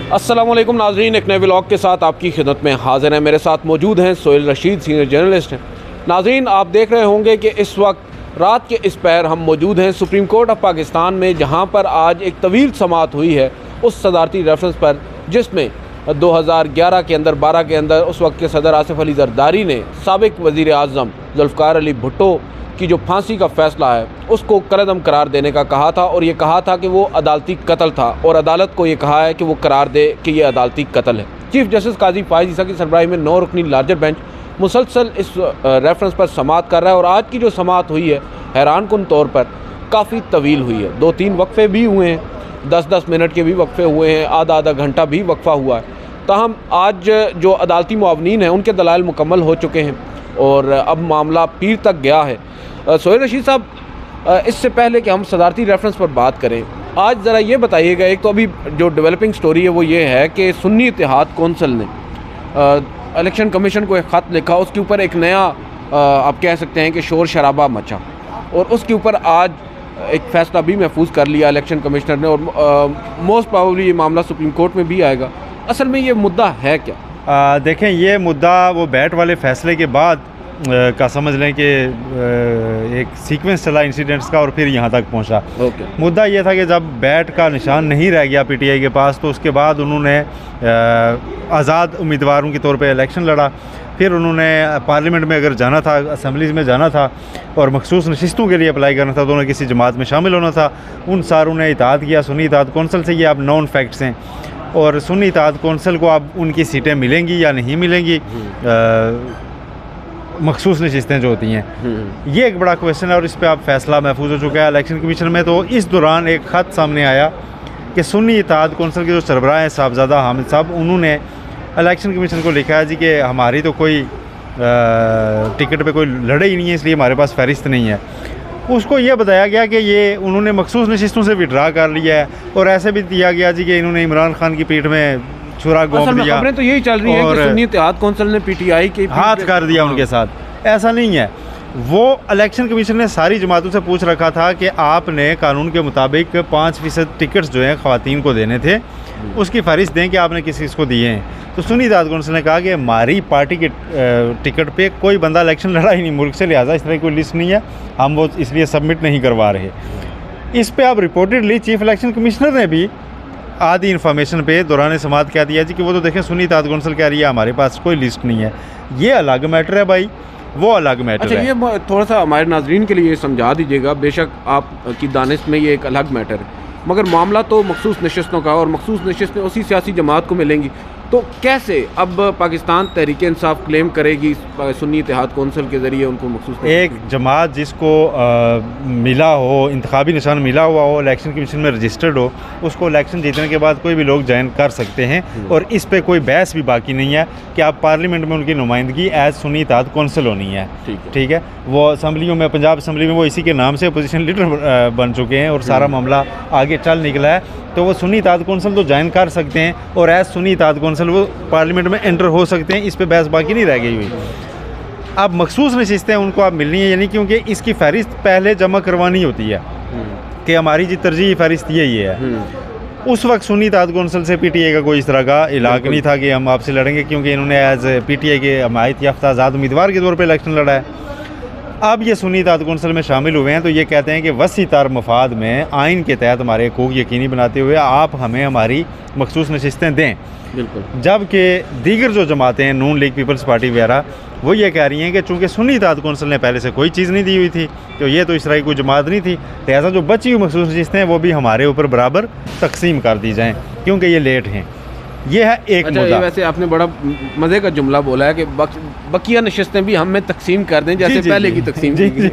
अस्सलाम वालेकुम नाजरीन, एक नए व्लॉग के साथ आपकी खिदमत में हाजिर हैं। मेरे साथ मौजूद हैं सोहेल रशीद, सीनियर जर्नलिस्ट हैं। नाजरीन, आप देख रहे होंगे कि इस वक्त रात के इस पैर हम मौजूद हैं सुप्रीम कोर्ट ऑफ पाकिस्तान में, जहां पर आज एक तवील समाअत हुई है उस सदारती रेफरेंस पर जिसमें 2011 के अंदर 12 के अंदर उस वक्त के सदर आसिफ अली जरदारी ने साबिक वज़ीर आज़म जुल्फ़िकार अली भुट्टो की जो फांसी का फ़ैसला है उसको कलअदम करार देने का कहा था, और ये कहा था कि वो अदालती कत्ल था, और अदालत को ये कहा है कि वो करार दे कि ये अदालती कत्ल है। चीफ जस्टिस काजी फायज़ ईसा की सरबराही में 9 रुकनी लार्जर बेंच मुसलसल इस रेफरेंस पर समाअत कर रहा है, और आज की जो समाअत हुई है हैरान कुन तौर पर काफ़ी तवील हुई है। 2-3 वक्फ़े भी हुए हैं, 10-10 मिनट के भी वक्फ़े हुए हैं, आधा घंटा भी वक्फ़ा हुआ है। ताहम आज जो अदालती मुआवनीन हैं उनके दलाइल मुकम्मल हो चुके हैं और अब मामला पीर तक गया है। सोहेल रशीद साहब, इससे पहले कि हम सदारती रेफरेंस पर बात करें, आज ज़रा ये बताइएगा, एक तो अभी जो डेवलपिंग स्टोरी है वो ये है कि सुन्नी इत्तेहाद कौंसिल ने इलेक्शन कमीशन को एक ख़त लिखा, उसके ऊपर एक नया आप कह सकते हैं कि शोर शराबा मचा, और उसके ऊपर आज एक फ़ैसला भी महफूज कर लिया इलेक्शन कमिश्नर ने, और मोस्ट प्रोबेबली ये मामला सुप्रीम कोर्ट में भी आएगा। असल में ये मुद्दा है क्या? देखें, ये मुद्दा वो बैट वाले फ़ैसले के बाद का समझ लें कि एक सीक्वेंस चला इंसिडेंट्स का और फिर यहाँ तक पहुँचा। मुद्दा ये था कि जब बैट का निशान नहीं रह गया पीटीआई के पास, तो उसके बाद उन्होंने आज़ाद उम्मीदवारों के तौर पे इलेक्शन लड़ा। फिर उन्होंने पार्लियामेंट में अगर जाना था, असम्बलीज़ में जाना था और मखसूस नशिस्तों के लिए अप्लाई करना था, तो उन्हें किसी जमात में शामिल होना था। उन सारों ने इताअत किया सुन्नी इत्तेहाद कौंसिल से। ये अब नॉन फैक्ट्स हैं, और सुन्नी इत्तेहाद कौंसिल को अब उनकी सीटें मिलेंगी या नहीं मिलेंगी, मखसूस नशिस्तें जो होती हैं, ये एक बड़ा क्वेश्चन है, और इस पर अब फैसला महफूज हो चुका है इलेक्शन कमीशन में। तो इस दौरान एक ख़त सामने आया कि सुन्नी इत्तेहाद कौंसिल के जो सरबराह हैं साहबजादा हामिद साहब, उन्होंने इलेक्शन कमीशन को लिखा है जी कि हमारी तो कोई टिकट पे कोई लड़े ही नहीं है, इसलिए हमारे पास फहरिस्त नहीं है। उसको ये बताया गया कि ये उन्होंने मखसूस नशिस्तों से विड्रा कर लिया है, और ऐसे भी दिया गया जी कि इन्होंने इमरान खान की पीठ में छुरा गोंद दिया। खबरें तो यही चल रही है कि सुन्नी इत्तेहाद कौंसिल ने पीटीआई के हाथ कर दिया उनके साथ। ऐसा नहीं है। वो इलेक्शन कमीशन ने सारी जमातों से पूछ रखा था कि आपने कानून के मुताबिक 5% टिकट्स जो हैं ख़वातीन को देने थे, उसकी फहरिस्त दें कि आपने किस को दिए हैं। तो सुन्नी इत्तेहाद कौंसिल ने कहा कि हमारी पार्टी के टिकट पे कोई बंदा इलेक्शन लड़ा ही नहीं मुल्क से, लिहाजा इस तरह की कोई लिस्ट नहीं है, हम वो इसलिए सबमिट नहीं करवा रहे। इस पर अब रिपोर्टेडली चीफ इलेक्शन कमिश्नर ने भी आधी इन्फॉर्मेशन पे दौरान समाअत कह दिया जी कि वो तो देखें सुन्नी इत्तेहाद कौंसिल कह रही है हमारे पास कोई लिस्ट नहीं है। ये अलग मैटर है भाई, वो अलग मैटर है। ये थोड़ा सा हमारे नाजरीन के लिए समझा दीजिएगा। बेशक आप की दानिश में ये एक अलग मैटर है, मगर मामला तो मखसूस नशिस्तों का, और मखसूस नशिस्तें उसी सियासी जमात को मिलेंगी। तो कैसे अब पाकिस्तान तहरीक इंसाफ क्लेम करेगी सुन्नी इत्तेहाद कौंसिल के ज़रिए उनको मखसूस? एक जमात जिसको मिला हो, इंतखाबी निशान मिला हुआ हो, इलेक्शन कमीशन में रजिस्टर्ड हो, उसको इलेक्शन जीतने के बाद कोई भी लोग ज्वाइन कर सकते हैं, और इस पे कोई बहस भी बाकी नहीं है कि आप पार्लियामेंट में उनकी नुमाइंदगी एज सुन्नी इत्तेहाद कौंसिल होनी है। ठीक है। वो असम्बलियों में, पंजाब असम्बली में वो इसी के नाम से अपोजिशन लीडर बन चुके हैं, और सारा मामला आगे चल निकला है। तो वो सुन्नी इत्तेहाद कौंसिल तो ज्वाइन कर सकते हैं, और एज सुन्नी इत्तेहाद कौंसिल वो पार्लियामेंट में एंटर हो सकते हैं। इस पे बहस बाकी नहीं रह गई हुई। अब मखसूस नशिस्तें उनको अब मिलनी है, यानी क्योंकि इसकी फहरिस्त पहले जमा करवानी होती है कि हमारी जी तरजीही फहरिस्त यही है। उस वक्त सुन्नी इत्तेहाद कौंसिल से पीटीआई का कोई इस तरह का इलाक नहीं था कि हम आपसे लड़ेंगे, क्योंकि इन्होंने एज पीटीआई के हमायत याफ्ता आज़ाद उम्मीदवार के तौर पर इलेक्शन लड़ा है। अब ये सुन्नी इत्तेहाद कौंसिल में शामिल हुए हैं, तो ये कहते हैं कि वसी तार मफाद में आइन के तहत हमारे हकूक़ यकीनी बनाते हुए आप हमें हमारी मखसूस नशिस्तें दें। बिल्कुल। जबकि दीगर जो जमातें हैं, नून लीग, पीपल्स पार्टी वगैरह, वो ये कह रही हैं कि चूँकि सुन्नी इत्तेहाद कौंसिल ने पहले से कोई चीज़ नहीं दी हुई थी, तो ये तो इस तरह की कोई जमात नहीं थी, लिहाजा जो बची हुई मखसूस नशिस्तें हैं वो भी हमारे ऊपर बराबर तकसीम कर दी जाएँ, क्योंकि ये लेट हैं। ये है एक मुद्दा। वैसे आपने बड़ा मज़े का जुमला बोला है कि बकिया नशिस्तें भी हमें तकसीम कर दें जैसे पहले की तकसीम की गई।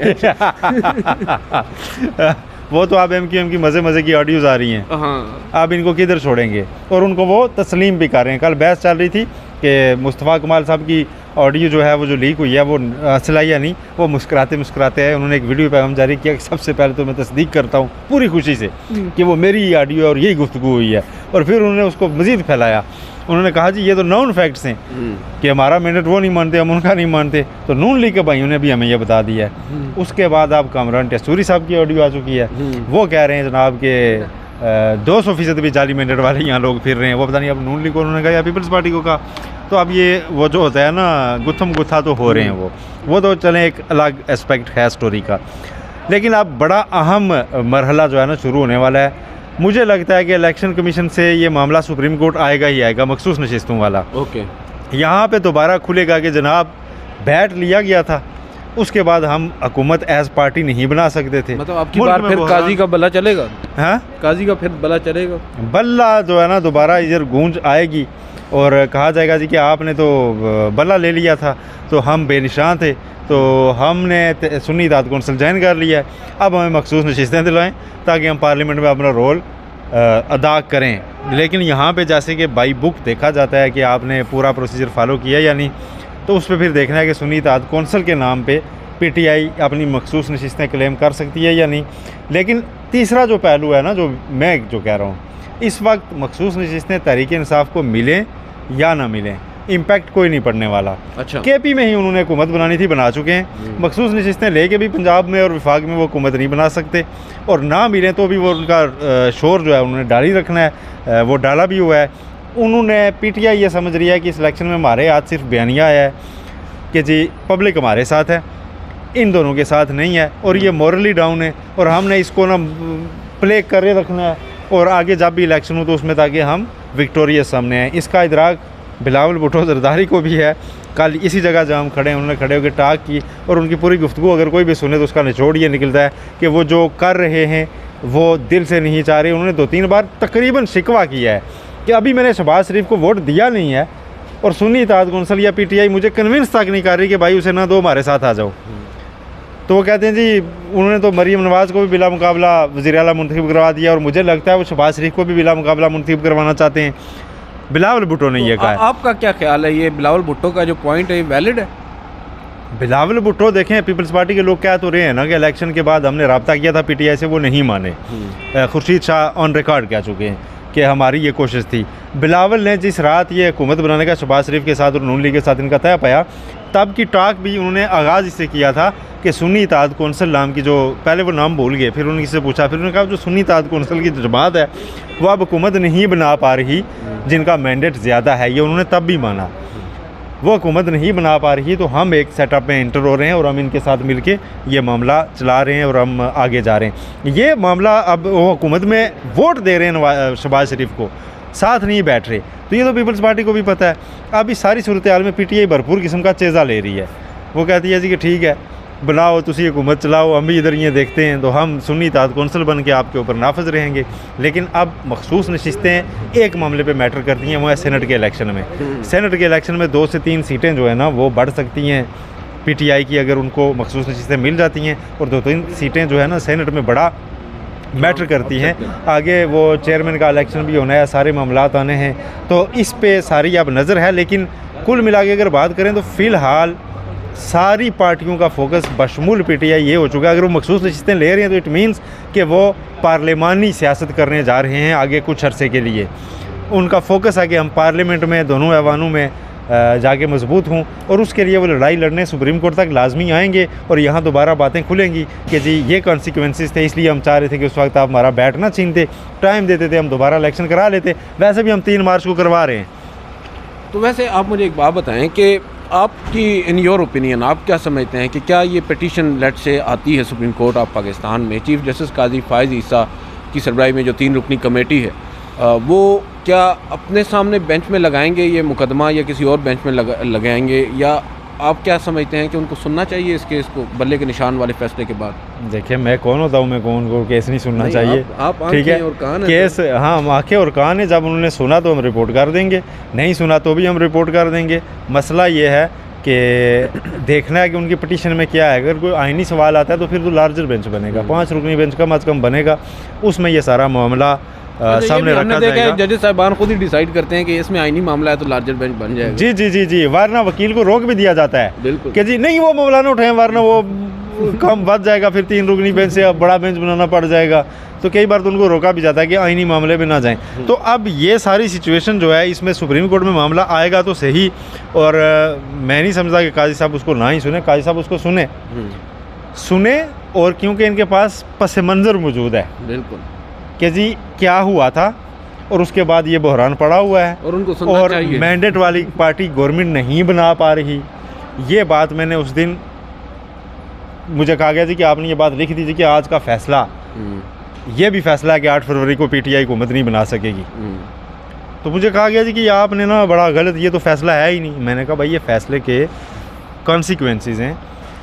वो तो अब एमक्यूएम की मज़े की ऑडियोज़ आ रही हैं। हाँ। अब इनको किधर छोड़ेंगे, और उनको वो तस्लीम भी कर रहे हैं। कल बहस चल रही थी कि मुस्तफ़ा कमाल साहब की ऑडियो जो है वो जो लीक हुई है वो असलाइया नहीं, वो मुस्कुराते हैं। उन्होंने एक वीडियो पैगाम जारी किया कि सबसे पहले तो मैं तस्दीक करता हूँ पूरी खुशी से कि वो मेरी ऑडियो है और यही गुफ्तगू हुई है। और फिर उन्होंने उसको मज़ीद फैलाया। उन्होंने कहा जी ये तो नॉन फैक्ट्स हैं कि हमारा मिनट वो नहीं मानते, हम उनका नहीं मानते, तो नून लीग के भाइयों ने भी हमें ये बता दिया है। उसके बाद अब कामरान टेस्तूरी साहब की ऑडियो आ चुकी है, वो कह रहे हैं जनाब के 200% भी जाली मैंडेट वाले यहाँ लोग फिर रहे हैं। वो पता नहीं अब नून लीग को उन्होंने कहा या पीपल्स पार्टी को कहा। तो अब ये वो जो होता है ना गुत्थम गुत्था तो हो रहे हैं वो तो चलें एक अलग एस्पेक्ट है स्टोरी का। लेकिन अब बड़ा अहम मरहला जो है ना शुरू होने वाला है। मुझे लगता है कि इलेक्शन कमीशन से ये मामला सुप्रीम कोर्ट आएगा ही आएगा, मखसूस नशिस्तों वाला। ओके, यहाँ पे दोबारा खुलेगा कि जनाब बैठ लिया गया था, उसके बाद हम हुकूमत एज पार्टी नहीं बना सकते थे। मतलब आपकी बार फिर काजी का बल्ला चलेगा? हाँ, काजी का फिर बल्ला चलेगा, बल्ला जो है ना दोबारा इधर गूंज आएगी और कहा जाएगा जी कि आपने तो बल्ला ले लिया था, तो हम बेनिशान थे, तो हमने सुन्नी इत्तेहाद कौंसिल ज्वाइन कर लिया है, अब हमें मखसूस नशिस्तें दिलाएं ताकि हम पार्लियामेंट में अपना रोल अदा करें। लेकिन यहाँ पे जैसे कि बाई बुक देखा जाता है कि आपने पूरा प्रोसीजर फॉलो किया या नहीं, तो उस पर फिर देखना है कि सुन्नी इत्तेहाद कौंसिल के नाम पे पीटीआई अपनी मखसूस नशिस्तें क्लेम कर सकती है या नहीं। लेकिन तीसरा जो पहलू है ना, जो मैं कह रहा हूँ, इस वक्त मखसूस नशिस्तें तहरीक इंसाफ को मिलें या ना मिलें, इम्पैक्ट कोई नहीं पड़ने वाला। अच्छा, केपी में ही उन्होंने हुकूमत बनानी थी, बना चुके हैं। मखसूस नशिस्तें लेके भी पंजाब में और विफाक में वो हुकूमत नहीं बना सकते, और ना मिलें तो भी वो उनका शोर जो है उन्होंने डाल ही रखना है, वो डाला भी हुआ है। उन्होंने पीटीआई ये समझ रही है कि इस इलेक्शन में हमारे हाथ सिर्फ बयानिया है कि जी पब्लिक हमारे साथ है, इन दोनों के साथ नहीं है, और ये मॉरली डाउन है, और हमने इसको ना प्ले करे रखना है, और आगे जब भी इलेक्शन हो तो उसमें ताकि हम विक्टोरियस सामने आए। इसका इदराक बिलावल भुट्टो जरदारी को भी है। कल इसी जगह जहाँ हम खड़े हैं उन्होंने खड़े होकर टाक की, और उनकी पूरी गुफ्तगू अगर कोई भी सुने तो उसका निचोड़ ये निकलता है कि वो जो कर रहे हैं वो दिल से नहीं चाह रहे। उन्होंने 2-3 बार तकरीबन शिकवा किया है कि अभी मैंने शहबाज शरीफ को वोट दिया नहीं है, और सुन्नी इत्तेहाद कौंसिल या पीटीआई मुझे कन्विंस तक नहीं कर रही कि भाई उसे ना दो, हमारे साथ आ जाओ। तो वो कहते हैं जी उन्होंने तो मरीम नवाज़ को भी बिला मुकाबला वज़ीर आला मुंतखब करवा दिया, और मुझे लगता है वो शहबाज शरीफ को भी बिला मुकाबला मुंतखब करवाना चाहते हैं। बिलावल भुट्टो ने ये कहा है। आपका क्या ख्याल है, ये बिलावल भुट्टो का जो पॉइंट है वैलिड है? बिलावल भुट्टो देखें, पीपल्स पार्टी के लोग कह तो रहे हैं ना कि इलेक्शन के बाद हमने रब्ता किया था पीटीआई से, वो नहीं माने। खुर्शीद शाह ऑन रिकॉर्ड कह चुके हैं कि हमारी ये कोशिश थी। बिलावल ने जिस रात ये हुकूमत बनाने का शहबाज शरीफ के साथ और नून लीग के साथ इनका तय पाया, तब की टॉक भी उन्होंने आगाज़ इससे किया था कि सुन्नी इत्तेहाद कौंसिल नाम की, जो पहले वो नाम भूल गए, फिर उनसे पूछा, फिर उन्होंने कहा जो सुन्नी इत्तेहाद कौंसिल की जमात है वो अब हुकूमत नहीं बना पा रही, जिनका मैंडेट ज़्यादा है, ये उन्होंने तब भी माना। वो हुकूमत नहीं बना पा रही, तो हम एक सेटअप में एंटर हो रहे हैं और हम इनके साथ मिलके ये मामला चला रहे हैं और हम आगे जा रहे हैं। ये मामला अब वो हुकूमत में वोट दे रहे हैं शहबाज शरीफ को, साथ नहीं बैठ रहे, तो ये तो पीपल्स पार्टी को भी पता है। अब इस सारी सूरत हाल में पीटीआई भरपूर किस्म का चेज़ा ले रही है। वो कहती है जी कि ठीक है बनाओ, तुसी हुकूमत चलाओ, हम भी इधर ये देखते हैं, तो हम सुन्नी इत्तेहाद कौंसिल बन के आपके ऊपर नाफज रहेंगे। लेकिन अब मखसूस नशिस्तें एक मामले पे मैटर करती हैं, वो है सेनेट के इलेक्शन में। सेनेट के इलेक्शन में 2 से 3 सीटें जो है ना वो बढ़ सकती हैं पीटीआई की, अगर उनको मखसूस नशिस्तें मिल जाती हैं, और 2-3 सीटें जो है ना सेनेट में बड़ा मैटर करती हैं। आगे वो चेयरमैन का इलेक्शन भी होना है, सारे मामलात आने हैं, तो इस पे सारी अब नज़र है। लेकिन कुल मिला के अगर बात करें तो फ़िलहाल सारी पार्टियों का फोकस बशमूल पीटीआई ये हो चुका है। अगर वो मखसूस नशिस्तें ले रहे हैं तो इट मीन्स कि वो पार्लिमानी सियासत करने जा रहे हैं आगे कुछ अरसे के लिए। उनका फोकस है कि हम पार्लियामेंट में दोनों ऐवानों में जाके मजबूत हों, और उसके लिए वो लड़ाई लड़ने सुप्रीम कोर्ट तक लाजमी आएंगे, और यहाँ दोबारा बातें खुलेंगी कि जी ये कॉन्सिक्वेंसेस थे, इसलिए हम चाह रहे थे कि उस वक्त आप हमारा बैट ना छीनते, टाइम देते थे, हम दोबारा इलेक्शन करा लेते। वैसे भी हम 3 मार्च को करवा रहे हैं। तो वैसे आप मुझे एक बात बताएं कि आपकी इन योर ओपिनियन आप क्या समझते हैं कि क्या ये पिटीशन लेट से आती है सुप्रीम कोर्ट ऑफ पाकिस्तान में, चीफ जस्टिस काजी फायज़ ईसा की सरबराही में जो 3 रुकनी कमेटी है, वो क्या अपने सामने बेंच में लगाएंगे ये मुकदमा, या किसी और बेंच में लगाएंगे, या आप क्या समझते हैं कि उनको सुनना चाहिए इस केस को बल्ले के निशान वाले फैसले के बाद? देखिए मैं कौन होता हूँ, मैं कौन को केस नहीं सुनना चाहिए। आप ठीक है, और कान है केस, हाँ हम आँखें और कान है, जब उन्होंने सुना तो हम रिपोर्ट कर देंगे, नहीं सुना तो भी हम रिपोर्ट कर देंगे। मसला ये है कि देखना है कि उनकी पिटीशन में क्या है। अगर कोई आइनी सवाल आता है तो फिर तो लार्जर बेंच बनेगा, 5 रुकनी बेंच कम अज़ कम बनेगा, उसमें ये सारा मामला सामने रखा जाएगा। जजेस साहिबान खुद ही डिसाइड करते हैं कि इसमें आईनी मामला है तो लार्जर बेंच बन जाएगा। जी जी जी जी, वरना वकील को रोक भी दिया जाता है बिल्कुल कि जी नहीं वो मामला ना उठाएं, वरना वो कम बढ़ जाएगा, फिर 3 रुकनी बेंच से अब बड़ा बेंच बनाना पड़ जाएगा। तो कई बार तो उनको रोका भी जाता है कि आईनी मामले में ना जाएं। तो अब ये सारी सिचुएशन जो है, इसमें सुप्रीम कोर्ट में मामला आएगा तो सही, और मैं नहीं समझता कि काजी साहब उसको ना ही सुने। काजी साहब उसको सुने, और क्योंकि इनके पास पस मंज़र मौजूद है, बिल्कुल कि जी क्या हुआ था और उसके बाद ये बहरान पड़ा हुआ है और उनको सुनना और चाहिए। मैंडेट वाली पार्टी गवर्नमेंट नहीं बना पा रही। ये बात मैंने उस दिन, मुझे कहा गया जी कि आपने ये बात लिख दीजिए कि आज का फैसला, ये भी फैसला है कि 8 फरवरी को पीटीआई हुकूमत नहीं बना सकेगी। तो मुझे कहा गया जी कि आपने ना बड़ा गलत, ये तो फैसला है ही नहीं। मैंने कहा भाई ये फैसले के कॉन्सिक्वेंसेस हैं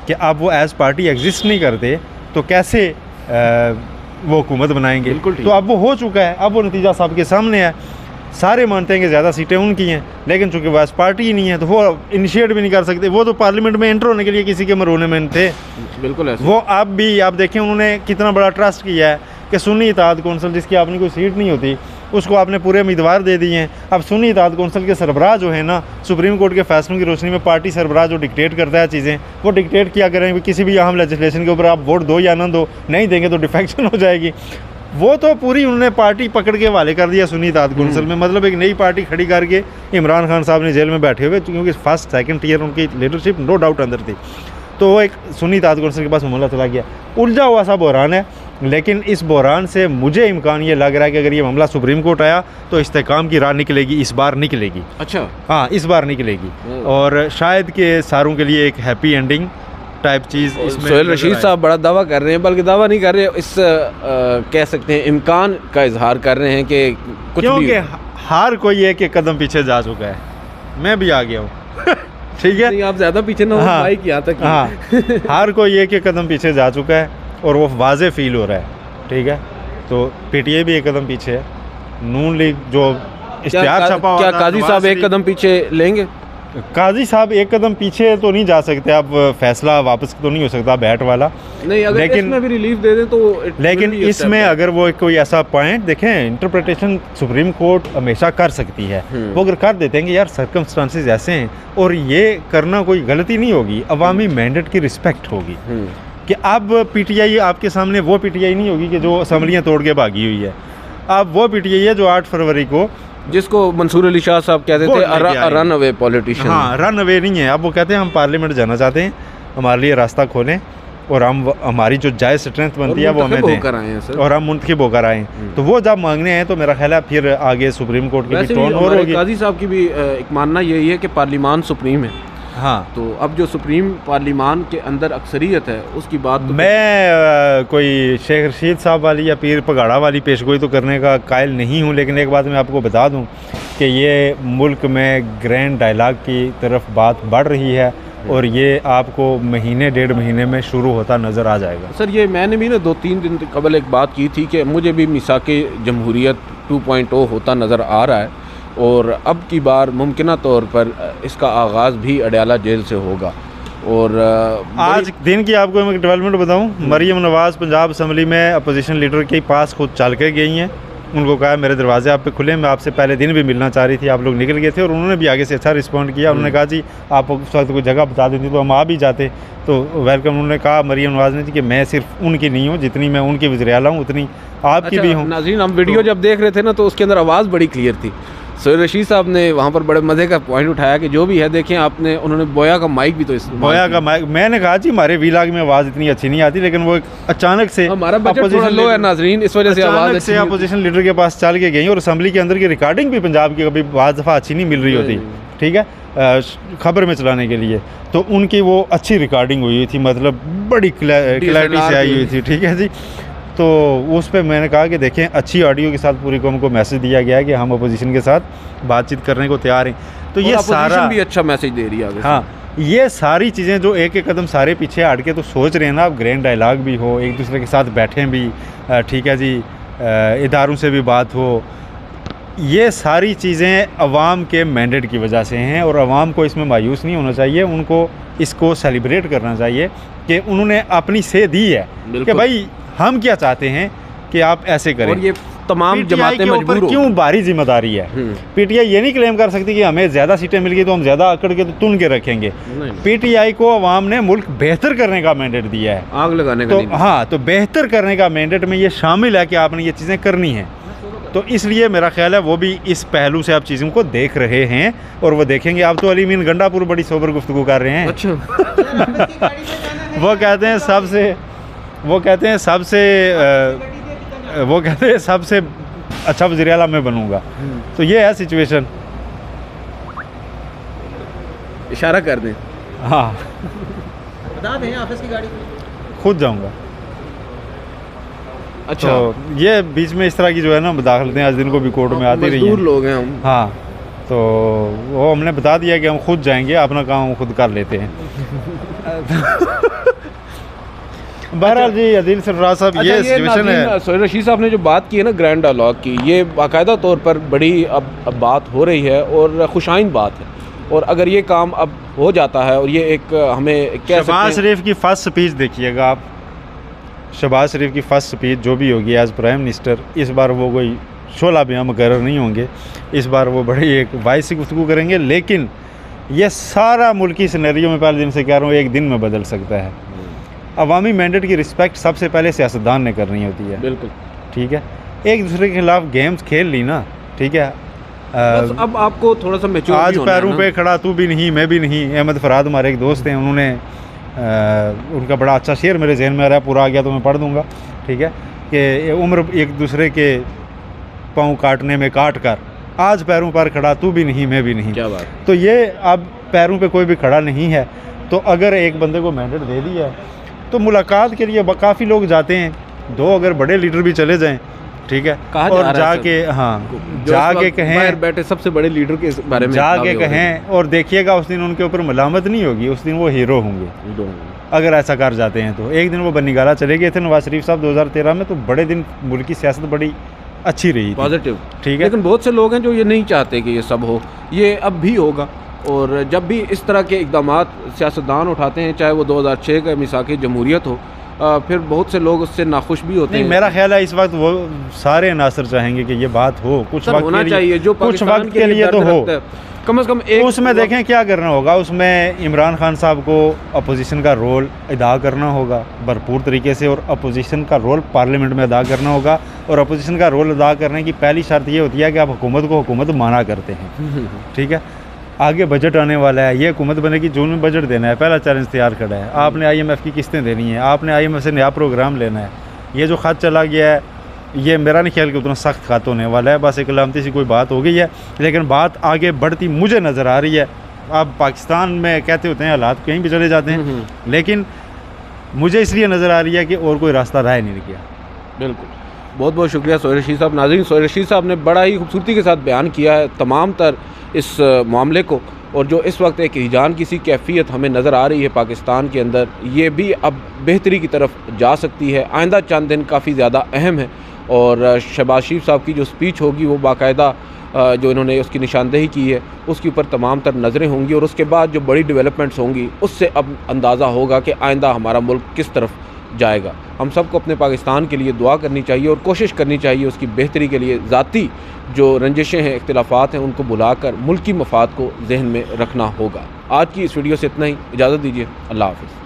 कि अब वो एज पार्टी एग्जिस्ट नहीं करते तो कैसे वो हुकूमत बनाएंगे। बिल्कुल ठीक। तो अब वो हो चुका है, अब वो नतीजा सबके सामने है। सारे मानते हैं कि ज़्यादा सीटें उनकी हैं, लेकिन चूंकि वो एज पार्टी ही नहीं है तो वो इनिशिएट भी नहीं कर सकते। वो तो पार्लियामेंट में एंटर होने के लिए किसी के मरोने में थे। बिल्कुल ऐसे। वो आप भी आप देखें उन्होंने कितना बड़ा ट्रस्ट किया है कि सुन्नी इत्तेहाद कौंसिल, जिसकी अपनी कोई सीट नहीं होती, उसको आपने पूरे उम्मीदवार दे दिए हैं। अब सुन्नी इत्तेहाद कौंसिल के सरबराह जो है ना, सुप्रीम कोर्ट के फैसलों की रोशनी में पार्टी सरबराह जो डिक्टेट करता है चीज़ें, वो डिक्टेट किया करें। किसी भी अहम लेजिस्लेशन के ऊपर आप वोट दो या ना दो, नहीं देंगे तो डिफेक्शन हो जाएगी। वो तो पूरी उन्होंने पार्टी पकड़ के हवाले कर दिया सुन्नी इत्तेहाद कौंसिल में। मतलब एक नई पार्टी खड़ी करके इमरान खान साहब ने जेल में बैठे हुए, क्योंकि फर्स्ट सेकंड टीयर उनकी लीडरशिप नो डाउट अंदर थी। तो वो एक सुन्नी इत्तेहाद कौंसिल के पास मामला चला गया, उलझा हुआ सा बहरान है। लेकिन इस बहरान से मुझे इम्कान ये लग रहा है कि अगर ये मामला सुप्रीम कोर्ट आया तो इस्तेकाम की राह निकलेगी, इस बार निकलेगी। अच्छा, हाँ इस बार निकलेगी और शायद के सारों के लिए एक हैप्पी एंडिंग टाइप चीज़ इसमें। सोहेल रशीद साहब बड़ा दावा कर रहे हैं, बल्कि दावा नहीं कर रहे, इस कह सकते हैं इम्कान का इजहार कर रहे हैं कि कुछ भी, क्योंकि हार कोई एक एक कदम पीछे जा चुका है, मैं भी आ गया हूँ ठीक है, नहीं आप ज़्यादा पीछे ना हो, हाँ, माइक यहाँ तक। हाँ हार कोई एक एक कदम पीछे जा चुका है और वो वाज़े फील हो रहा है। ठीक है, तो पीटीआई भी एक कदम पीछे है। नून लीग जो इश्तिहार छपा हुआ क्या था, काजी साहब एक कदम पीछे लेंगे? काजी साहब एक कदम पीछे तो नहीं जा सकते, अब फैसला वापस तो नहीं हो सकता बैट वाला। नहीं, अगर लेकिन इसमें भी रिलीफ दे दें तो लेकिन इसमें अगर वो कोई ऐसा पॉइंट देखें, इंटरप्रिटेशन सुप्रीम कोर्ट हमेशा कर सकती है। वो अगर कर देते हैं कि यार सर्कमस्टांसेस ऐसे हैं और ये करना कोई गलती नहीं होगी, अवामी मैंडेट की रिस्पेक्ट होगी कि अब पीटीआई आपके सामने वो पीटीआई नहीं होगी कि जो असम्बलियाँ तोड़ के भागी हुई है। अब वो पीटीआई है जो 8 फरवरी को, जिसको मंसूर अली शाह साहब कहते थे रन अवे पॉलिटिशियन। हाँ, रन अवे नहीं है। अब वो कहते हैं हम पार्लियामेंट जाना चाहते हैं, हमारे लिए रास्ता खोलें और हम हमारी जो जायज़ स्ट्रेंथ बनती है वो हमें दें और हम मुंतखब होकर आएँ। तो वो जब मांगने हैं तो मेरा ख्याल है फिर आगे सुप्रीम कोर्ट की भी टोन और होगी। काजी साहब की भी एक मानना यही है कि पार्लियामान सुप्रीम है। हाँ, तो अब जो सुप्रीम पार्लियामान के अंदर अक्सरियत है उसकी बात तो मैं कोई शेख रशीद साहब वाली या पीर पगाड़ा वाली पेशगोई तो करने का कायल नहीं हूँ, लेकिन एक बात मैं आपको बता दूँ कि ये मुल्क में ग्रैंड डायलॉग की तरफ बात बढ़ रही है और ये आपको महीने 1.5 महीने में शुरू होता नज़र आ जाएगा। सर ये मैंने भी ना 2-3 दिन कबल एक बात की थी कि मुझे भी मिसाके जमहूरियत 2.0 होता नज़र आ रहा है और अब की बार मुमकिना तौर पर इसका आगाज़ भी अडयाला जेल से होगा। और आज दिन की आपको मैं डेवलपमेंट बताऊं, मरीम नवाज़ पंजाब असम्बली में अपोजिशन लीडर के पास खुद चल के गई हैं। उनको कहा मेरे दरवाजे आप पे खुले, मैं आपसे पहले दिन भी मिलना चाह रही थी, आप लोग निकल गए थे और उन्होंने भी आगे से अच्छा रिस्पॉन्ड किया। उन्होंने कहा जी आप उस वक्त कोई जगह बता देती तो हम आ भी जाते, तो वेलकम। उन्होंने कहा मरीम नवाज़ ने जी कि मैं सिर्फ उनकी नहीं हूँ, जितनी मैं उनकी वज़ीर आला हूँ उतनी आपकी भी हूँ। नाज़रीन हम वीडियो जब देख रहे थे ना तो उसके अंदर आवाज़ बड़ी क्लियर थी। सोहेल रशीद साहब ने वहाँ पर बड़े मज़े का पॉइंट उठाया कि जो भी है देखें आपने, उन्होंने बोया का माइक भी तो बोया का माइक, मैंने कहा जी हमारे वीलाग में आवाज़ इतनी अच्छी नहीं आती, लेकिन वो अचानक से हमारा बजट थोड़ा लो है नाजरीन, इस वजह से आवाज़ से अपोजिशन लीडर के पास चल के गई और असम्बली के अंदर की रिकॉर्डिंग भी पंजाब की कभी बाज़ दफ़ा अच्छी नहीं मिल रही होती। ठीक है, खबर में चलाने के लिए तो उनकी वो अच्छी रिकॉर्डिंग हुई थी, मतलब बड़ी क्लैरिटी से आई हुई थी। ठीक है जी, तो उस पर मैंने कहा कि देखें अच्छी ऑडियो के साथ पूरी कौम को मैसेज दिया गया है कि हम अपोजिशन के साथ बातचीत करने को तैयार हैं। तो ये सारा भी अच्छा मैसेज दे रही है। हाँ, ये सारी चीज़ें जो एक एक कदम सारे पीछे हट के तो सोच रहे हैं ना, आप ग्रैंड डायलॉग भी हो, एक दूसरे के साथ बैठें भी, ठीक है जी, इदारों से भी बात हो, ये सारी चीज़ें अवाम के मैंडेट की वजह से हैं और अवाम को इसमें मायूस नहीं होना चाहिए। उनको इसको सेलिब्रेट करना चाहिए कि उन्होंने अपनी से दी है कि भाई हम क्या चाहते हैं कि आप ऐसे करें। और ये तमाम जमातें मजबूर हो, क्यों भारी जिम्मेदारी है। पीटीआई ये नहीं क्लेम कर सकती कि हमें ज़्यादा सीटें मिल गई तो हम ज़्यादा अकड़ के तो तुन के रखेंगे। पीटीआई को अवाम ने मुल्क बेहतर करने का मैंडेट दिया है, आग लगाने का तो नहीं। हाँ, तो बेहतर करने का मैंडेट में ये शामिल है कि आपने ये चीज़ें करनी हैं। तो इसलिए मेरा ख्याल है वो भी इस पहलू से आप चीज़ों को देख रहे हैं और वो देखेंगे। आप तो अली मीन गंडापुर बड़ी सोबर गुफ्तगू कर रहे हैं। अच्छा वो कहते हैं सबसे वो कहते हैं सबसे अच्छा वज़ीर आला मैं बनूँगा। तो ये है सिचुएशन। इशारा कर दें। हाँ, बता दें ऑफिस की गाड़ी। खुद जाऊँगा। अच्छा, तो ये बीच में इस तरह की जो है ना मुदाखलतें आज दिन को भी कोर्ट में आती रही मजदूर हैं। लोग हैं हम। हाँ, तो वो हमने बता दिया कि हम खुद जाएंगे, अपना काम हम खुद कर लेते हैं। बहरहाल जी अदील सरफराज साहब, अच्छा, ये सिचुएशन है। सोहेल रशीद साहब ने जो बात की है ना ग्रैंड डायलॉग की, ये बाकायदा तौर पर बड़ी अब बात हो रही है और खुशाइन बात है। और अगर ये काम अब हो जाता है और ये एक हमें कह सकते शहबाज हैं, शरीफ की फर्स्ट स्पीच देखिएगा आप। शहबाज शरीफ की फर्स्ट स्पीच जो भी होगी एज प्राइम मिनिस्टर, इस बार वो कोई शोला बयां मुकर्रर नहीं होंगे। इस बार वो बड़ी एक वाइस सी गुफ्तगू करेंगे, लेकिन ये सारा मुल्की सिनेरियो में पहले दिन से कह रहा हूँ एक दिन में बदल सकता है। अवामी मैंडेट की रिस्पेक्ट सबसे पहले सियासतदान ने करनी होती है। बिल्कुल ठीक है, एक दूसरे के खिलाफ गेम्स खेल ली ना, ठीक है। बस अब आपको थोड़ा सा मैच्योर आज भी होना है पैरों ना। पे खड़ा तू भी नहीं मैं भी नहीं। अहमद फराद हमारे एक दोस्त हैं, उन्होंने उनका बड़ा अच्छा शेर मेरे जहन में आ रहा है, पूरा आ गया तो मैं पढ़ दूंगा। ठीक है, कि उम्र एक दूसरे के पाँव काटने में काट कर आज पैरों पर खड़ा तू भी नहीं मैं भी नहीं। क्या बात। तो ये अब पैरों पे कोई भी खड़ा नहीं है, तो अगर एक बंदे को मैंडेट दे दिया है तो मुलाकात के लिए काफ़ी लोग जाते हैं। दो अगर बड़े लीडर भी चले जाएं, ठीक है, कहा जा और रहा है जाके हाँ जो जाके इस वक्त बाहर कहें, बैठे सबसे बड़े लीडर के बारे में जाके दावे हो रहे कहें और देखिएगा उस दिन उनके ऊपर मलामत नहीं होगी, उस दिन वो हीरो होंगे। हैं। अगर ऐसा कर जाते हैं तो एक दिन वो बन्नी गाला चले गए थे नवाज शरीफ साहब 2013 में, तो बड़े दिन मुल्क की सियासत बड़ी अच्छी रही थी। पॉजिटिव, ठीक है, लेकिन बहुत से लोग हैं जो ये नहीं चाहते कि ये सब हो। ये अब भी होगा, और जब भी इस तरह के इक़दामात सियासतदान उठाते हैं, चाहे वो 2006 का मिसाक़ जमहूरियत हो, फिर बहुत से लोग उससे नाखुश भी होते नहीं हैं। मेरा ख्याल है इस वक्त वो सारे अनासर चाहेंगे कि ये बात हो, कुछ सर, वक्त होना के लिए, चाहिए जो कुछ पाकिस्तान वक्त के लिए तो दर्द हो। रखता है। कम से कम एक उसमें देखें क्या करना होगा, उसमें इमरान खान साहब को अपोजिशन का रोल अदा करना होगा भरपूर तरीके से, और अपोजिशन का रोल पार्लियामेंट में अदा करना होगा। और अपोजिशन का रोल अदा करने की पहली शर्त ये होती है कि आप हुकूमत को हुकूमत माना करते हैं। ठीक है, आगे बजट आने वाला है, ये हुकूमत बनेगी, जून में बजट देना है, पहला चैलेंज तैयार खड़ा है। आपने IMF की किस्तें देनी है, आपने IMF से नया प्रोग्राम लेना है। ये जो ख़त चला गया है, ये मेरा नहीं ख्याल कि उतना सख्त ख़त होने वाला है, बस एक अलामती सी कोई बात हो गई है, लेकिन बात आगे बढ़ती मुझे नज़र आ रही है। अब पाकिस्तान में कहते होते हैं हालात कहीं भी चले जाते हैं, लेकिन मुझे इसलिए नज़र आ रही है कि और कोई रास्ता रह नहीं गया। बिल्कुल, बहुत बहुत शुक्रिया सोहेल रशीद साहब। नाज़रीन, सोहेल रशीद साहब ने बड़ा ही खूबसूरती के साथ बयान किया है तमाम तर इस मामले को, और जो इस वक्त एक हिजान की सी कैफियत हमें नज़र आ रही है पाकिस्तान के अंदर, ये भी अब बेहतरी की तरफ जा सकती है। आइंदा चंद दिन काफ़ी ज़्यादा अहम है, और शहबाज शरीफ साहब की जो स्पीच होगी वो बाकायदा जो इन्होंने उसकी निशानदेही की है उसके ऊपर तमाम तर नज़रें होंगी, और उसके बाद जो बड़ी डेवलपमेंट्स होंगी उससे अब अंदाज़ा होगा कि आइंदा हमारा मुल्क किस तरफ जाएगा। हम सबको अपने पाकिस्तान के लिए दुआ करनी चाहिए और कोशिश करनी चाहिए उसकी बेहतरी के लिए। ज़ाती जो रंजिशें हैं, इख्तिलाफ़ात हैं, उनको बुलाकर मुल्की मफाद को जहन में रखना होगा। आज की इस वीडियो से इतना ही, इजाज़त दीजिए, अल्लाह हाफ़िज़।